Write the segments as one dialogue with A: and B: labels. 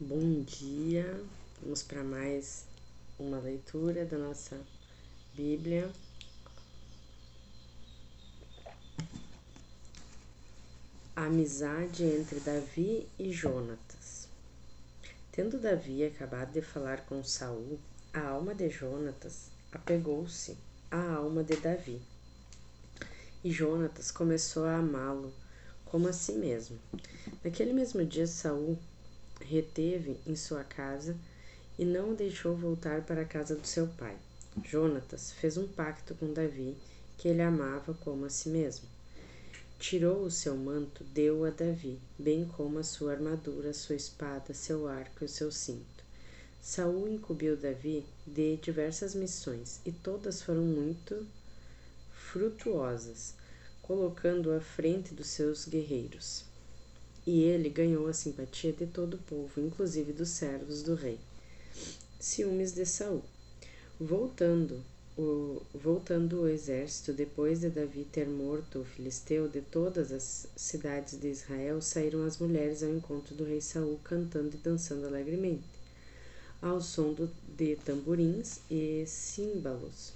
A: Bom dia, vamos para mais uma leitura da nossa Bíblia. A amizade entre Davi e Jonatas. Tendo Davi acabado de falar com Saul, a alma de Jonatas apegou-se à alma de Davi. E Jonatas começou a amá-lo como a si mesmo. Naquele mesmo dia, Saul reteve em sua casa e não o deixou voltar para a casa do seu pai. Jonatas fez um pacto com Davi, que ele amava como a si mesmo. Tirou o seu manto, deu-o a Davi, bem como a sua armadura, sua espada, seu arco e o seu cinto. Saul incumbiu Davi de diversas missões, e todas foram muito frutuosas, colocando-o à frente dos seus guerreiros. E ele ganhou a simpatia de todo o povo, inclusive dos servos do rei. Ciúmes de Saul. Voltando o exército, depois de Davi ter morto o filisteu, de todas as cidades de Israel saíram as mulheres ao encontro do rei Saul, cantando e dançando alegremente, ao som de tamborins e címbalos.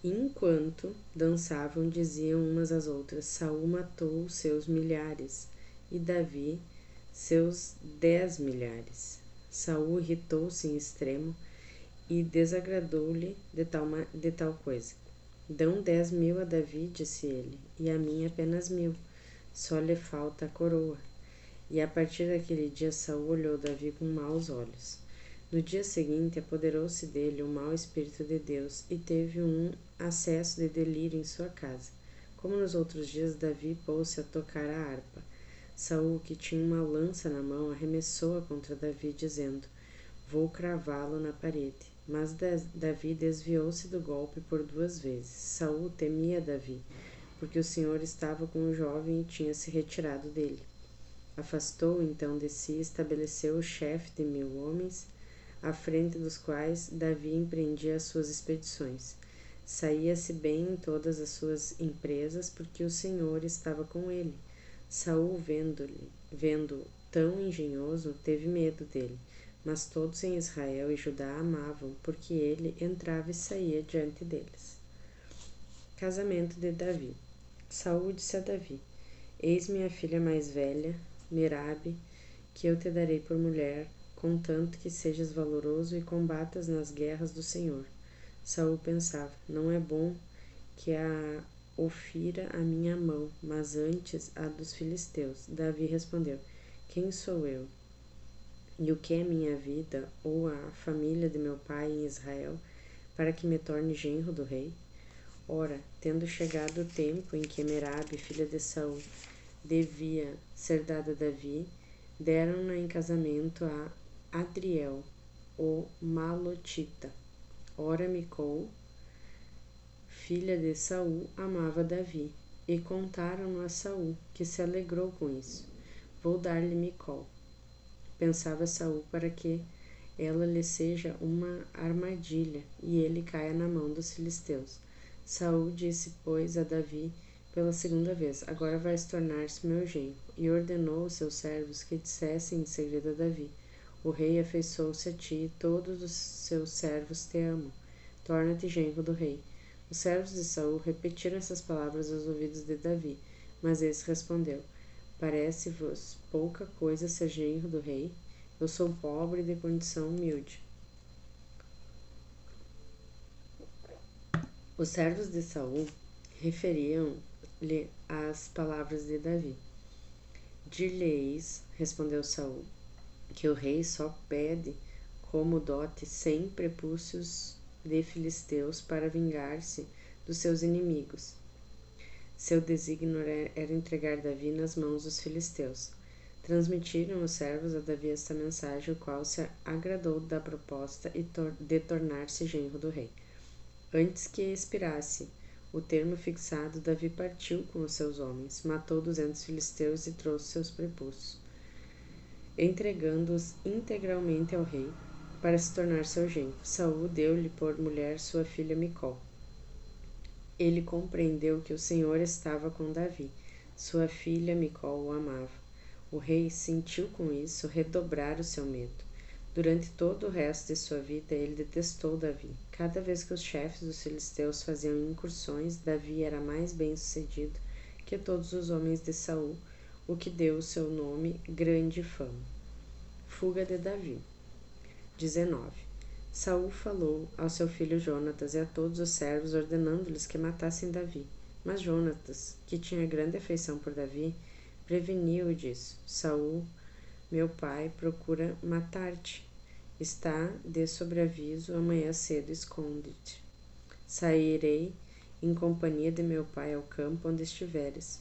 A: Enquanto dançavam, diziam umas às outras: Saul matou seus milhares e Davi seus 10 milhares. Saul irritou-se em extremo e desagradou-lhe de tal coisa. Dão 10.000 a Davi, disse ele, e a mim apenas 1.000. Só lhe falta a coroa. E a partir daquele dia Saul olhou Davi com maus olhos. No dia seguinte apoderou-se dele o mau espírito de Deus e teve um acesso de delírio em sua casa. Como nos outros dias, Davi pôs-se a tocar a harpa. Saul, que tinha uma lança na mão, arremessou-a contra Davi, dizendo: Vou cravá-lo na parede. Mas Davi desviou-se do golpe por 2 vezes. Saul temia Davi, porque o Senhor estava com o jovem e tinha se retirado dele. Afastou-o então de si e estabeleceu o chefe de 1.000 homens, à frente dos quais Davi empreendia as suas expedições. Saía-se bem em todas as suas empresas, porque o Senhor estava com ele. Saul, vendo tão engenhoso, teve medo dele, mas todos em Israel e Judá amavam, porque ele entrava e saía diante deles. Casamento de Davi. Saul disse a Davi: Eis minha filha mais velha, Merabe, que eu te darei por mulher, contanto que sejas valoroso e combatas nas guerras do Senhor. Saul pensava: Não é bom que a ofira a minha mão, mas antes a dos filisteus. Davi respondeu: Quem sou eu? E o que é minha vida ou a família de meu pai em Israel, para que me torne genro do rei? Ora, tendo chegado o tempo em que Merabe, filha de Saul, devia ser dada a Davi, deram-na em casamento a Adriel, o Malotita. Ora, Micol, filha de Saul, amava Davi, e contaram-no a Saul, que se alegrou com isso. Vou dar-lhe Micol, pensava Saul, para que ela lhe seja uma armadilha e ele caia na mão dos filisteus. Saul disse, pois, a Davi pela segunda vez: Agora vais tornar-se meu genro. E ordenou aos seus servos que dissessem em segredo a Davi: O rei afeiçoou-se a ti e todos os seus servos te amam. Torna-te genro do rei. Os servos de Saul repetiram essas palavras aos ouvidos de Davi, mas esse respondeu: Parece-vos pouca coisa ser genro do rei? Eu sou pobre e de condição humilde. Os servos de Saul referiam-lhe as palavras de Davi. Dir-lhe-eis, respondeu Saul, que o rei só pede como dote 100 prepúcios de filisteus para vingar-se dos seus inimigos. Seu desígnio era entregar Davi nas mãos dos filisteus. Transmitiram os servos a Davi esta mensagem, o qual se agradou da proposta de tornar-se genro do rei. Antes que expirasse o termo fixado, Davi partiu com os seus homens, matou 200 filisteus e trouxe seus prepúcios, entregando-os integralmente ao rei, para se tornar seu genro. Saul deu-lhe por mulher sua filha Micol. Ele compreendeu que o Senhor estava com Davi. Sua filha Micol o amava. O rei sentiu com isso redobrar o seu medo. Durante todo o resto de sua vida, ele detestou Davi. Cada vez que os chefes dos filisteus faziam incursões, Davi era mais bem-sucedido que todos os homens de Saul, o que deu ao seu nome grande fama. Fuga de Davi. 19. Saul falou ao seu filho Jonatas e a todos os servos, ordenando-lhes que matassem Davi. Mas Jonatas, que tinha grande afeição por Davi, preveniu-o disso. Saul, meu pai, procura matar-te. Está de sobreaviso, amanhã cedo esconde-te. Sairei em companhia de meu pai ao campo onde estiveres.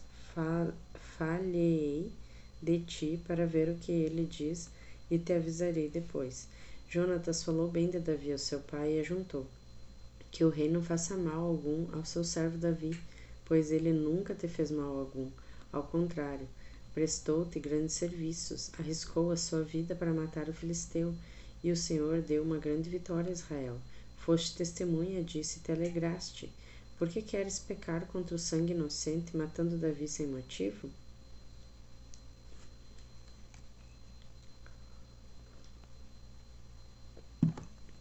A: Falei de ti para ver o que ele diz e te avisarei depois. Jonatas falou bem de Davi ao seu pai e ajuntou: que o rei não faça mal algum ao seu servo Davi, pois ele nunca te fez mal algum. Ao contrário, prestou-te grandes serviços, arriscou a sua vida para matar o filisteu, e o Senhor deu uma grande vitória a Israel. Foste testemunha disso e te alegraste. Por que queres pecar contra o sangue inocente, matando Davi sem motivo?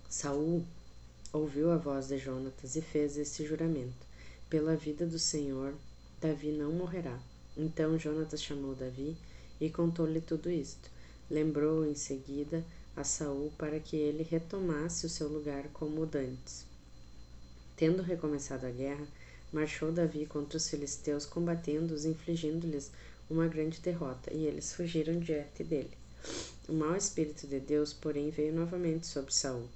A: Saul ouviu a voz de Jonatas e fez este juramento: pela vida do Senhor, Davi não morrerá. Então Jonatas chamou Davi e contou-lhe tudo isto. Lembrou em seguida a Saul para que ele retomasse o seu lugar como dantes. Tendo recomeçado a guerra, marchou Davi contra os filisteus, combatendo-os, infligindo-lhes uma grande derrota, e eles fugiram diante dele. O mau espírito de Deus, porém, veio novamente sobre Saul.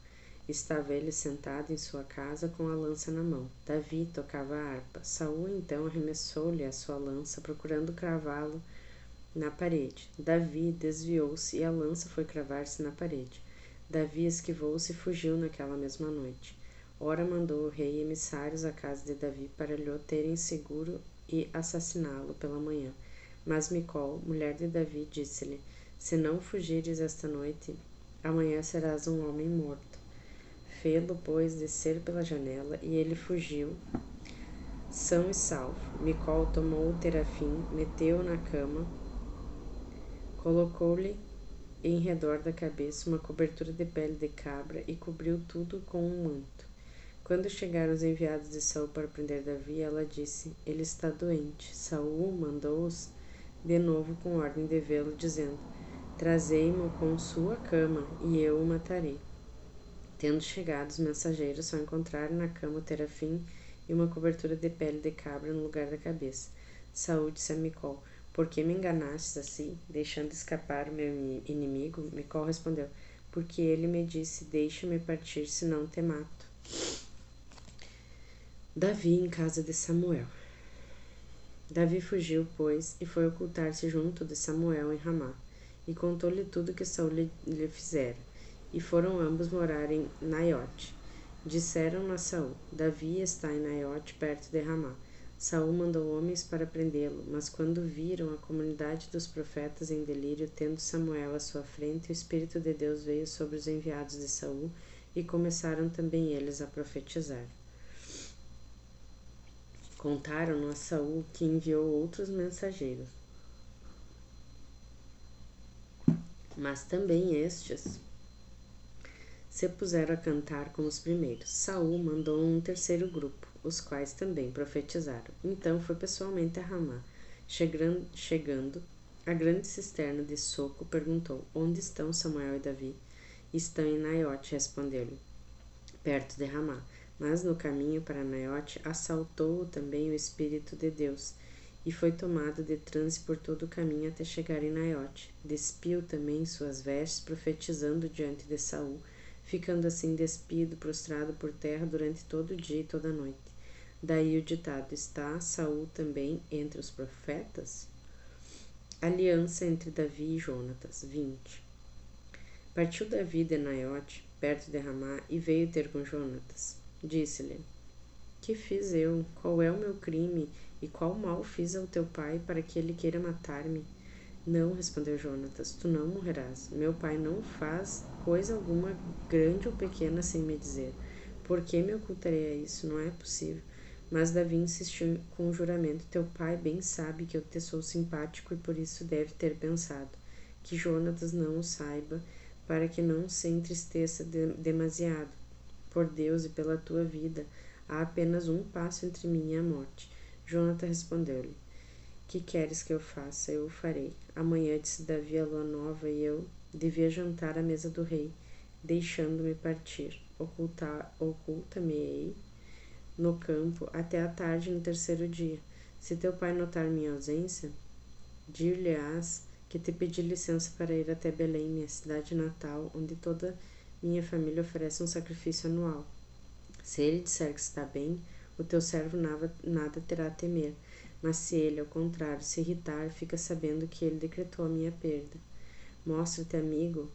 A: Estava ele sentado em sua casa com a lança na mão. Davi tocava a harpa. Saul então arremessou-lhe a sua lança, procurando cravá-lo na parede. Davi desviou-se e a lança foi cravar-se na parede. Davi esquivou-se e fugiu naquela mesma noite. Ora mandou o rei emissários à casa de Davi para lhe o terem seguro e assassiná-lo pela manhã. Mas Micol, mulher de Davi, disse-lhe: se não fugires esta noite, amanhã serás um homem morto. Fê-lo, pois, descer pela janela, e ele fugiu, são e salvo. Micol tomou o terafim, meteu-o na cama, colocou-lhe em redor da cabeça uma cobertura de pele de cabra e cobriu tudo com um manto. Quando chegaram os enviados de Saul para prender Davi, ela disse: ele está doente. Saul mandou-os de novo com ordem de vê-lo, dizendo: trazei-mo com sua cama, e eu o matarei. Tendo chegado, os mensageiros só encontraram na cama o terafim e uma cobertura de pele de cabra no lugar da cabeça. Saul disse a Micol: por que me enganastes assim, deixando escapar o meu inimigo? Micol respondeu: porque ele me disse: deixa-me partir, senão te mato. Davi em casa de Samuel. Davi fugiu, pois, e foi ocultar-se junto de Samuel em Ramá, e contou-lhe tudo que Saul lhe fizera. E foram ambos morar em Naiote. Disseram a Saul: Davi está em Naiote, perto de Ramá. Saul mandou homens para prendê-lo, mas quando viram a comunidade dos profetas em delírio, tendo Samuel à sua frente, o Espírito de Deus veio sobre os enviados de Saul, e começaram também eles a profetizar. Contaram a Saul, que enviou outros mensageiros. Mas também estes se puseram a cantar como os primeiros. Saul mandou um terceiro grupo, os quais também profetizaram. Então foi pessoalmente a Ramá. Chegando à grande cisterna de Soco, perguntou: onde estão Samuel e Davi? Estão em Naiote, respondeu-lhe, perto de Ramá. Mas no caminho para Naiote assaltou-o também o Espírito de Deus, e foi tomado de transe por todo o caminho até chegar em Naiote. Despiu também suas vestes, profetizando diante de Saul, ficando assim despido, prostrado por terra durante todo o dia e toda a noite. Daí o ditado: está Saul também entre os profetas? Aliança entre Davi e Jonatas. 20. Partiu Davi de Naiote, perto de Ramá, e veio ter com Jonatas. Disse-lhe: que fiz eu? Qual é o meu crime? E qual mal fiz ao teu pai para que ele queira matar-me? Não, respondeu Jonatas, tu não morrerás. Meu pai não faz coisa alguma, grande ou pequena, sem me dizer. Por que me ocultarei a isso? Não é possível. Mas Davi insistiu com o juramento. Teu pai bem sabe que eu te sou simpático e por isso deve ter pensado que Jonatas não o saiba, para que não se entristeça demasiado. Por Deus e pela tua vida, há apenas um passo entre mim e a morte. Jonatas respondeu-lhe: Que queres que eu faça? Eu o farei. Amanhã, disse Davi, a lua nova, e eu devia jantar à mesa do rei, deixando-me partir. Oculta-me-ei no campo até a tarde no terceiro dia. Se teu pai notar minha ausência, dir-lhe-ás que te pedi licença para ir até Belém, minha cidade natal, onde toda minha família oferece um sacrifício anual. Se ele disser que está bem, o teu servo nada terá a temer, mas se ele, ao contrário, se irritar, fica sabendo que ele decretou a minha perda. Mostra-te amigo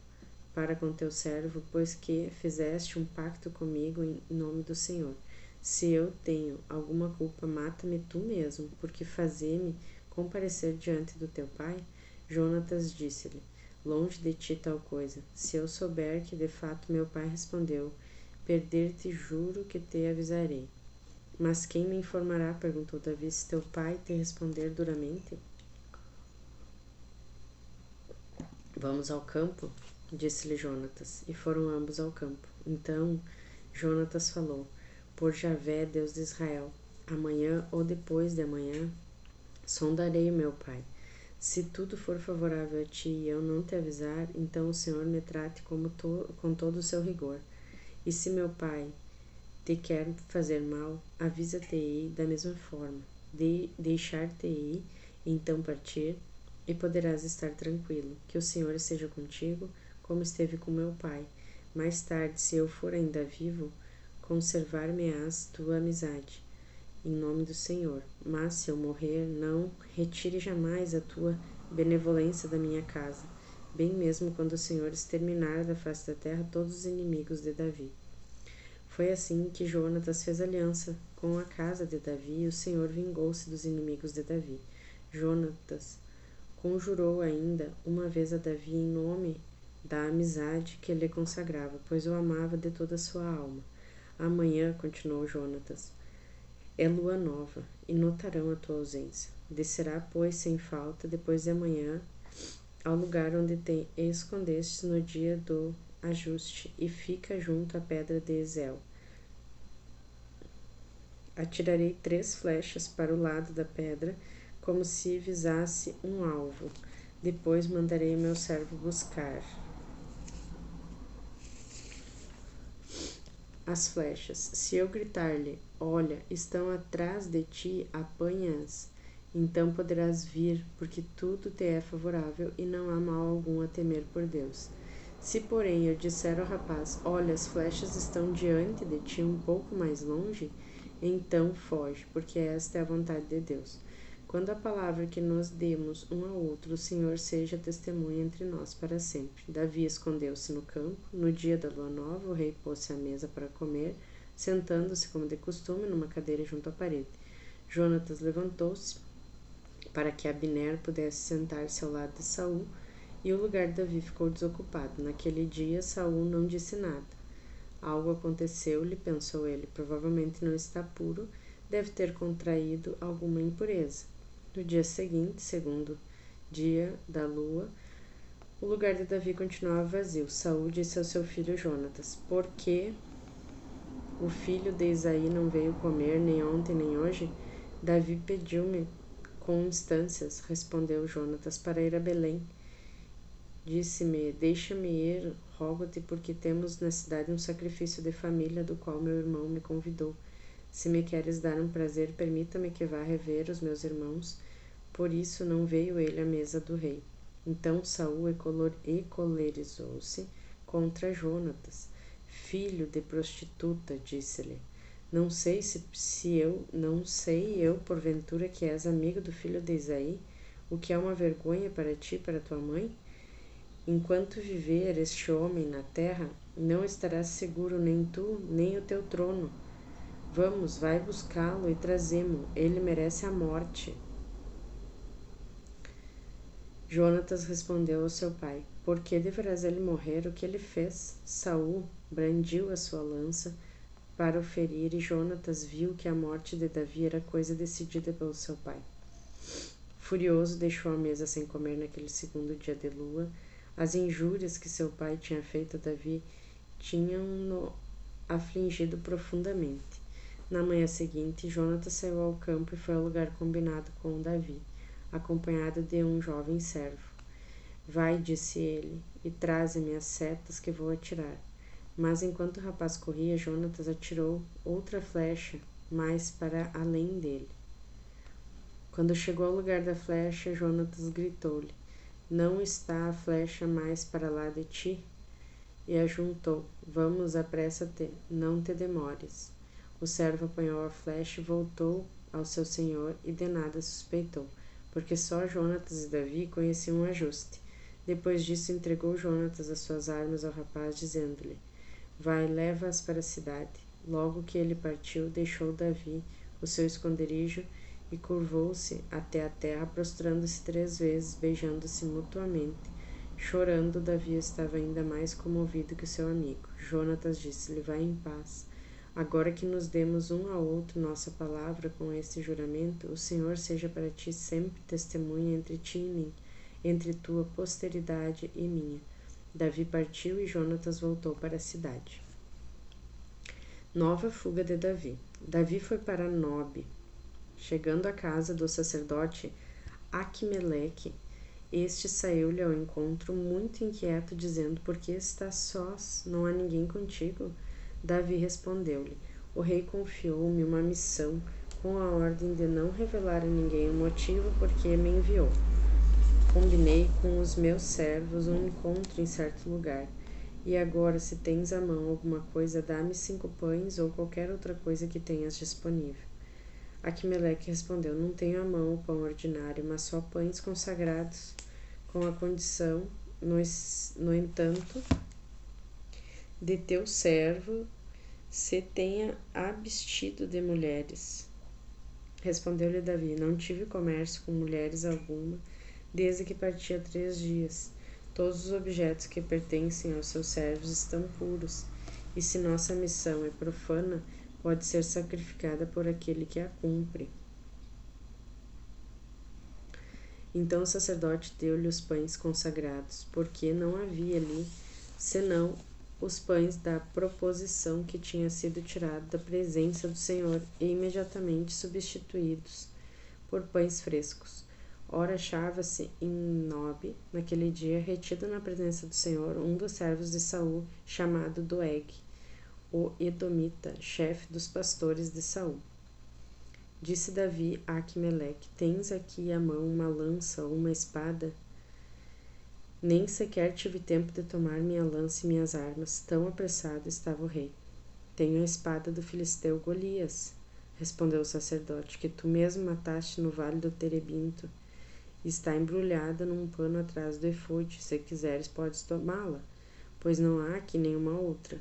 A: para com teu servo, pois que fizeste um pacto comigo em nome do Senhor. Se eu tenho alguma culpa, mata-me tu mesmo, porque fazer-me comparecer diante do teu pai? Jonatas disse-lhe: Longe de ti tal coisa. Se eu souber que de fato meu pai respondeu, perder-te juro que te avisarei. Mas quem me informará? Perguntou Davi, se teu pai te responder duramente? Vamos ao campo? Disse-lhe Jonatas, e foram ambos ao campo. Então Jonatas falou: Por Javé, Deus de Israel, amanhã ou depois de amanhã sondarei o meu pai. Se tudo for favorável a ti e eu não te avisar, então o Senhor me trate com todo o seu rigor. E se meu pai te quer fazer mal, avisa-te-ei da mesma forma. Deixar-te-ei então partir, e poderás estar tranquilo. Que o Senhor esteja contigo, como esteve com meu pai. Mais tarde, se eu for ainda vivo, conservar-me-ás tua amizade, em nome do Senhor. Mas se eu morrer, não retire jamais a tua benevolência da minha casa, bem mesmo quando o Senhor exterminar da face da terra todos os inimigos de Davi. Foi assim que Jonatas fez aliança com a casa de Davi, e o Senhor vingou-se dos inimigos de Davi. Jonatas conjurou ainda uma vez a Davi em nome da amizade que lhe consagrava, pois o amava de toda a sua alma. Amanhã, continuou Jonatas, é lua nova, e notarão a tua ausência. Descerá, pois, sem falta, depois de amanhã, ao lugar onde te escondestes no dia do ajuste, e fica junto à pedra de Ezel. Atirarei 3 flechas para o lado da pedra, como se visasse um alvo. Depois mandarei meu servo buscar as flechas. Se eu gritar-lhe: Olha, estão atrás de ti, apanha-as. Então poderás vir, porque tudo te é favorável e não há mal algum a temer por Deus. Se, porém, eu disser ao rapaz: Olha, as flechas estão diante de ti um pouco mais longe, então foge, porque esta é a vontade de Deus. Quando a palavra que nos demos um ao outro, o Senhor seja testemunha entre nós para sempre. Davi escondeu-se no campo. No dia da lua nova, o rei pôs-se à mesa para comer, sentando-se, como de costume, numa cadeira junto à parede. Jonatas levantou-se para que Abner pudesse sentar-se ao lado de Saul, e o lugar de Davi ficou desocupado. Naquele dia, Saul não disse nada. Algo aconteceu-lhe, pensou ele, provavelmente não está puro, deve ter contraído alguma impureza. No dia seguinte, segundo dia da lua, o lugar de Davi continuava vazio. Saul disse ao seu filho Jonatas: Por que o filho de Isaí não veio comer nem ontem nem hoje? Davi pediu-me com instâncias, respondeu Jonatas, para ir a Belém. Disse-me: Deixa-me ir, rogo-te, porque temos na cidade um sacrifício de família do qual meu irmão me convidou. Se me queres dar um prazer, permita-me que vá rever os meus irmãos. Por isso não veio ele à mesa do rei. Então Saul encolerizou-se contra Jonatas. Filho de prostituta, disse-lhe. Não sei eu, porventura, que és amigo do filho de Isaí, o que é uma vergonha para ti e para tua mãe? Enquanto viver este homem na terra, não estarás seguro nem tu, nem o teu trono. Vamos, vai buscá-lo e trazemo-lo. Ele merece a morte. Jonatas respondeu ao seu pai: Por que deverás ele morrer? O que ele fez? Saul brandiu a sua lança, para o ferir, e Jonatas viu que a morte de Davi era coisa decidida pelo seu pai. Furioso, deixou a mesa sem comer naquele segundo dia de lua. As injúrias que seu pai tinha feito a Davi tinham-no afligido profundamente. Na manhã seguinte, Jonatas saiu ao campo e foi ao lugar combinado com Davi, acompanhado de um jovem servo. Vai, disse ele, e traze-me as setas que vou atirar. Mas enquanto o rapaz corria, Jonatas atirou outra flecha, mais para além dele. Quando chegou ao lugar da flecha, Jonatas gritou-lhe: Não está a flecha mais para lá de ti? E ajuntou: Vamos, apressa-te, não te demores. O servo apanhou a flecha e voltou ao seu senhor, e de nada suspeitou, porque só Jonatas e Davi conheciam o ajuste. Depois disso, entregou Jonatas as suas armas ao rapaz, dizendo-lhe: Vai, leva-as para a cidade. Logo que ele partiu, deixou Davi o seu esconderijo e curvou-se até a terra, prostrando-se 3 vezes, beijando-se mutuamente. Chorando, Davi estava ainda mais comovido que seu amigo. Jonatas disse-lhe: Vai em paz. Agora que nos demos um ao outro nossa palavra com este juramento, o Senhor seja para ti sempre testemunha entre ti e mim, entre tua posteridade e minha. Davi partiu e Jonatas voltou para a cidade. Nova fuga de Davi. Davi foi para Nobe. Chegando à casa do sacerdote Aquimeleque, este saiu-lhe ao encontro muito inquieto, dizendo: Por que estás sós? Não há ninguém contigo? Davi respondeu-lhe: O rei confiou-me uma missão, com a ordem de não revelar a ninguém o motivo por que me enviou. Combinei com os meus servos um encontro em certo lugar. E agora, se tens à mão alguma coisa, dá-me 5 pães ou qualquer outra coisa que tenhas disponível. Aquimeleque respondeu: Não tenho à mão o pão ordinário, mas só pães consagrados, com a condição, no entanto, de teu servo se tenha abstido de mulheres. Respondeu-lhe Davi: Não tive comércio com mulheres alguma, desde que parti há 3 dias. Todos os objetos que pertencem aos seus servos estão puros, e se nossa missão é profana, pode ser sacrificada por aquele que a cumpre. Então o sacerdote deu-lhe os pães consagrados, porque não havia ali senão os pães da proposição que tinha sido tirado da presença do Senhor e imediatamente substituídos por pães frescos. Ora, achava-se em Nobe, naquele dia, retido na presença do Senhor, um dos servos de Saul, chamado Doeg, o edomita, chefe dos pastores de Saul. Disse Davi a Aquimeleque: Tens aqui à mão uma lança ou uma espada? Nem sequer tive tempo de tomar minha lança e minhas armas, tão apressado estava o rei. Tenho a espada do filisteu Golias, respondeu o sacerdote, que tu mesmo mataste no vale do Terebinto. Está embrulhada num pano atrás do efude. Se quiseres, podes tomá-la, pois não há aqui nenhuma outra.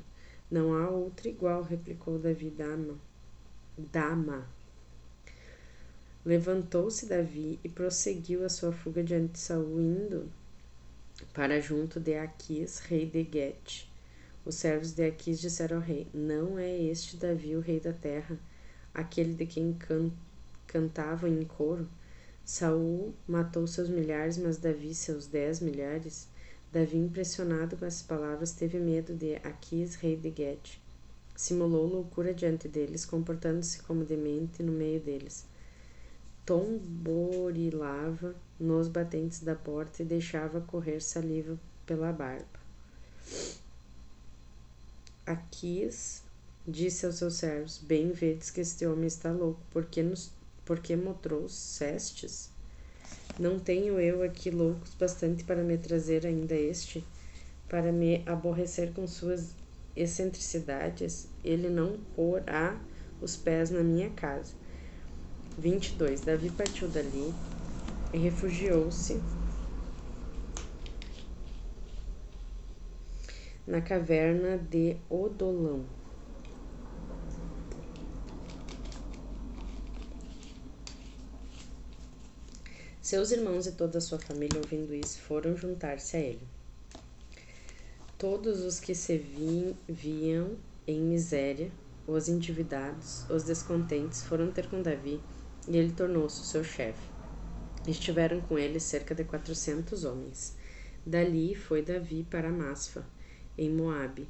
A: Não há outra igual, replicou Davi. Dama. Levantou-se Davi e prosseguiu a sua fuga diante de Saul, indo para junto de Aquis, rei de Gete. Os servos de Aquis disseram ao rei: Não é este Davi o rei da terra, aquele de quem cantavam em coro? Saul matou seus milhares, mas Davi seus 10 milhares. Davi, impressionado com essas palavras, teve medo de Aquis, rei de Gete. Simulou loucura diante deles, comportando-se como demente no meio deles. Tomborilava nos batentes da porta e deixava correr saliva pela barba. Aquis disse aos seus servos: Bem vedes que este homem está louco, porque me trouxestes? Não tenho eu aqui loucos bastante para me trazer ainda este, para me aborrecer com suas excentricidades? Ele não porá os pés na minha casa. 22. Davi partiu dali e refugiou-se na caverna de Odolão. Seus irmãos e toda a sua família, ouvindo isso, foram juntar-se a ele. Todos os que se viam em miséria Os endividados, os descontentes, foram ter com Davi, e ele tornou-se o seu chefe. Estiveram com ele cerca de 400 homens. Dali foi Davi para Masfa, em Moabe,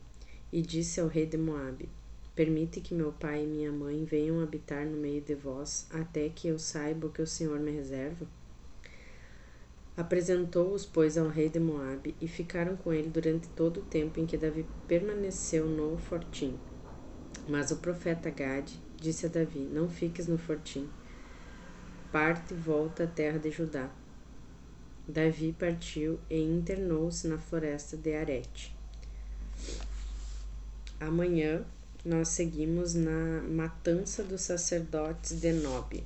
A: e disse ao rei de Moabe: Permite que meu pai e minha mãe venham habitar no meio de vós, até que eu saiba o que o Senhor me reserva? Apresentou-os, pois, ao rei de Moabe, e ficaram com ele durante todo o tempo em que Davi permaneceu no fortim. Mas o profeta Gade disse a Davi: Não fiques no fortim. Parte e volta à terra de Judá. Davi partiu e internou-se na floresta de Arete. Amanhã nós seguimos na matança dos sacerdotes de Nob.